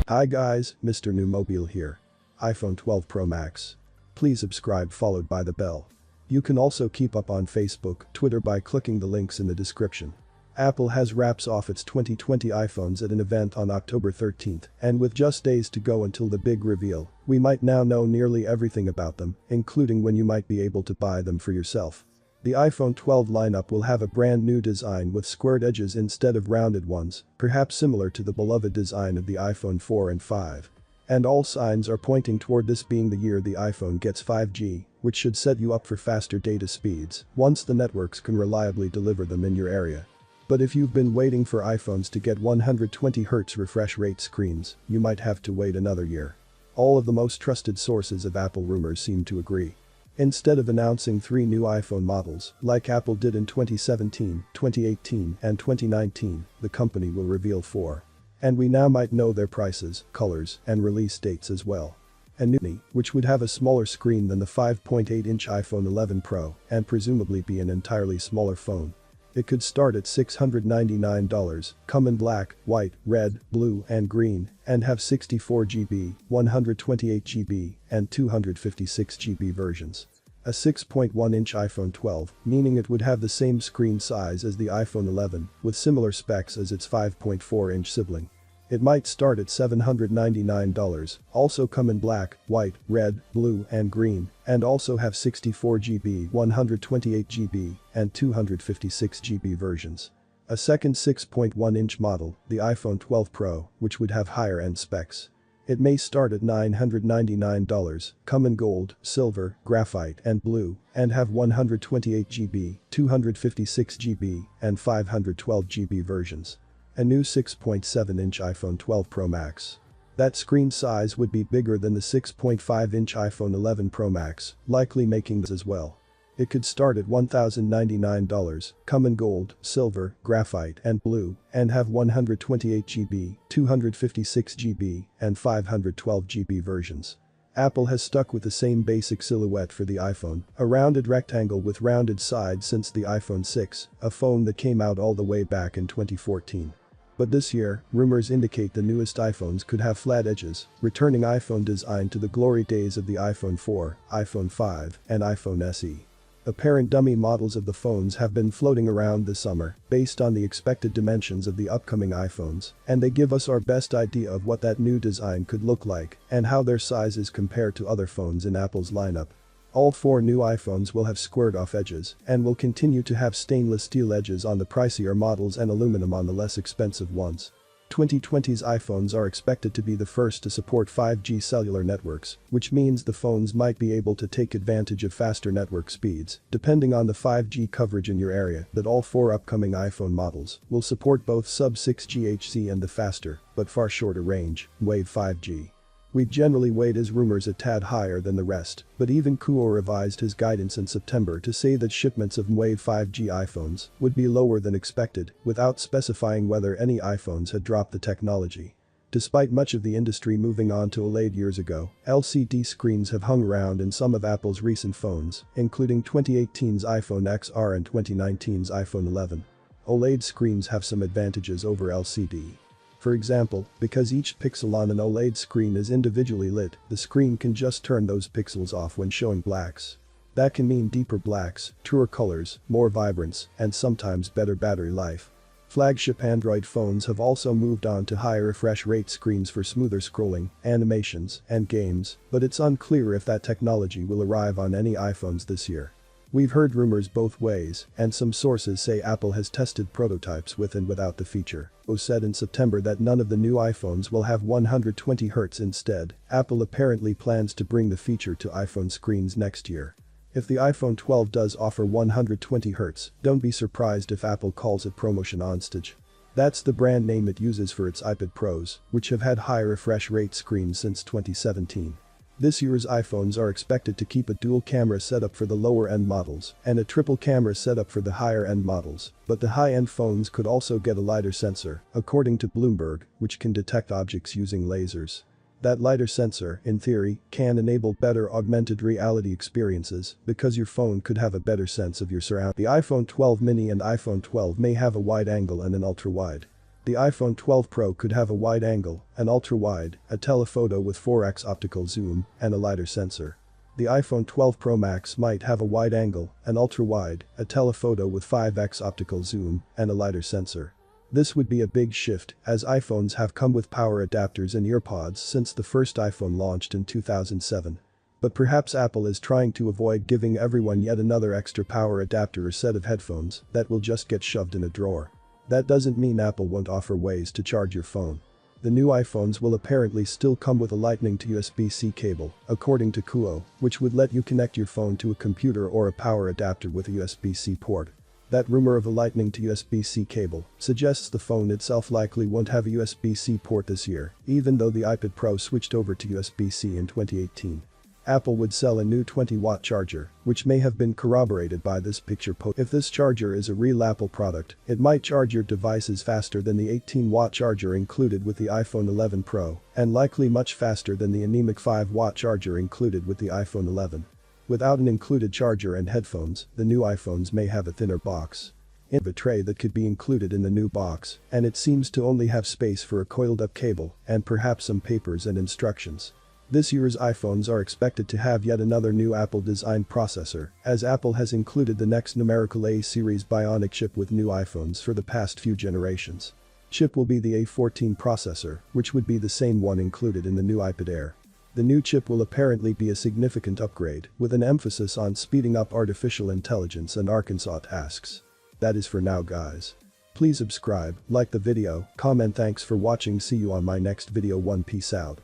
Hi guys, Mr. New Mobile here. iPhone 12 Pro Max. Please subscribe followed by the bell. You can also keep up on Facebook, Twitter by clicking the links in the description. Apple has wraps off its 2020 iPhones at an event on October 13th, and with just days to go until the big reveal, we might now know nearly everything about them, including when you might be able to buy them for yourself. The iPhone 12 lineup will have a brand new design with squared edges instead of rounded ones, perhaps similar to the beloved design of the iPhone 4 and 5. And all signs are pointing toward this being the year the iPhone gets 5G, which should set you up for faster data speeds once the networks can reliably deliver them in your area. But if you've been waiting for iPhones to get 120Hz refresh rate screens, you might have to wait another year. All of the most trusted sources of Apple rumors seem to agree. Instead of announcing 3 new iPhone models, like Apple did in 2017, 2018, and 2019, the company will reveal 4. And we now might know their prices, colors, and release dates as well. A new, which would have a smaller screen than the 5.8-inch iPhone 11 Pro and presumably be an entirely smaller phone. It could start at $699, come in black, white, red, blue, and green, and have 64GB, 128GB, and 256GB versions. A 6.1-inch iPhone 12, meaning it would have the same screen size as the iPhone 11, with similar specs as its 5.4-inch sibling. It might start at $799, also come in black, white, red, blue, and green, and also have 64GB, 128GB, and 256GB versions. A second 6.1-inch model, the iPhone 12 Pro, which would have higher-end specs. It may start at $999, come in gold, silver, graphite, and blue, and have 128GB, 256GB, and 512GB versions. A new 6.7-inch iPhone 12 Pro Max. That screen size would be bigger than the 6.5-inch iPhone 11 Pro Max, likely making this as well. It could start at $1,099, come in gold, silver, graphite, and blue, and have 128GB, 256GB, and 512GB versions. Apple has stuck with the same basic silhouette for the iPhone, a rounded rectangle with rounded sides since the iPhone 6, a phone that came out all the way back in 2014. But this year, rumors indicate the newest iPhones could have flat edges, returning iPhone design to the glory days of the iPhone 4, iPhone 5, and iPhone SE. Apparent dummy models of the phones have been floating around this summer, based on the expected dimensions of the upcoming iPhones, and they give us our best idea of what that new design could look like and how their sizes compare to other phones in Apple's lineup. All 4 new iPhones will have squared-off edges and will continue to have stainless steel edges on the pricier models and aluminum on the less expensive ones. 2020's iPhones are expected to be the first to support 5G cellular networks, which means the phones might be able to take advantage of faster network speeds, depending on the 5G coverage in your area. That all 4 upcoming iPhone models will support both sub-6 GHz and the faster, but far shorter range, Wave 5G. We generally weight his rumors a tad higher than the rest, but even Kuo revised his guidance in September to say that shipments of Wave 5G iPhones would be lower than expected, without specifying whether any iPhones had dropped the technology. Despite much of the industry moving on to OLED years ago, LCD screens have hung around in some of Apple's recent phones, including 2018's iPhone XR and 2019's iPhone 11. OLED screens have some advantages over LCD. For example, because each pixel on an OLED screen is individually lit, the screen can just turn those pixels off when showing blacks. That can mean deeper blacks, truer colors, more vibrance, and sometimes better battery life. Flagship Android phones have also moved on to higher refresh rate screens for smoother scrolling, animations, and games, but it's unclear if that technology will arrive on any iPhones this year. We've heard rumors both ways, and some sources say Apple has tested prototypes with and without the feature. Kuo said in September that none of the new iPhones will have 120Hz instead. Apple apparently plans to bring the feature to iPhone screens next year. If the iPhone 12 does offer 120Hz, don't be surprised if Apple calls it ProMotion OnStage. That's the brand name it uses for its iPad Pros, which have had high refresh rate screens since 2017. This year's iPhones are expected to keep a dual camera setup for the lower-end models and a triple camera setup for the higher-end models, but the high-end phones could also get a LiDAR sensor, according to Bloomberg, which can detect objects using lasers. That LiDAR sensor, in theory, can enable better augmented reality experiences because your phone could have a better sense of your surroundings. The iPhone 12 mini and iPhone 12 may have a wide angle and an ultra-wide. The iPhone 12 Pro could have a wide angle, an ultra-wide, a telephoto with 4x optical zoom, and a LiDAR sensor. The iPhone 12 Pro Max might have a wide angle, an ultra-wide, a telephoto with 5x optical zoom, and a LiDAR sensor. This would be a big shift, as iPhones have come with power adapters and earpods since the first iPhone launched in 2007. But perhaps Apple is trying to avoid giving everyone yet another extra power adapter or set of headphones that will just get shoved in a drawer. That doesn't mean Apple won't offer ways to charge your phone. The new iPhones will apparently still come with a Lightning to USB-C cable, according to Kuo, which would let you connect your phone to a computer or a power adapter with a USB-C port. That rumor of a Lightning to USB-C cable suggests the phone itself likely won't have a USB-C port this year, even though the iPad Pro switched over to USB-C in 2018. Apple would sell a new 20-watt charger, which may have been corroborated by this picture post. If this charger is a real Apple product, it might charge your devices faster than the 18-watt charger included with the iPhone 11 Pro, and likely much faster than the anemic 5-watt charger included with the iPhone 11. Without an included charger and headphones, the new iPhones may have a thinner box. In a tray that could be included in the new box, and it seems to only have space for a coiled-up cable and perhaps some papers and instructions. This year's iPhones are expected to have yet another new Apple-designed processor, as Apple has included the next numerical A series Bionic chip with new iPhones for the past few generations. Chip will be the A14 processor, which would be the same one included in the new iPad Air. The new chip will apparently be a significant upgrade, with an emphasis on speeding up artificial intelligence and Arkansas tasks. That is for now, guys. Please subscribe, like the video, comment. Thanks for watching. See you on my next video. Peace out.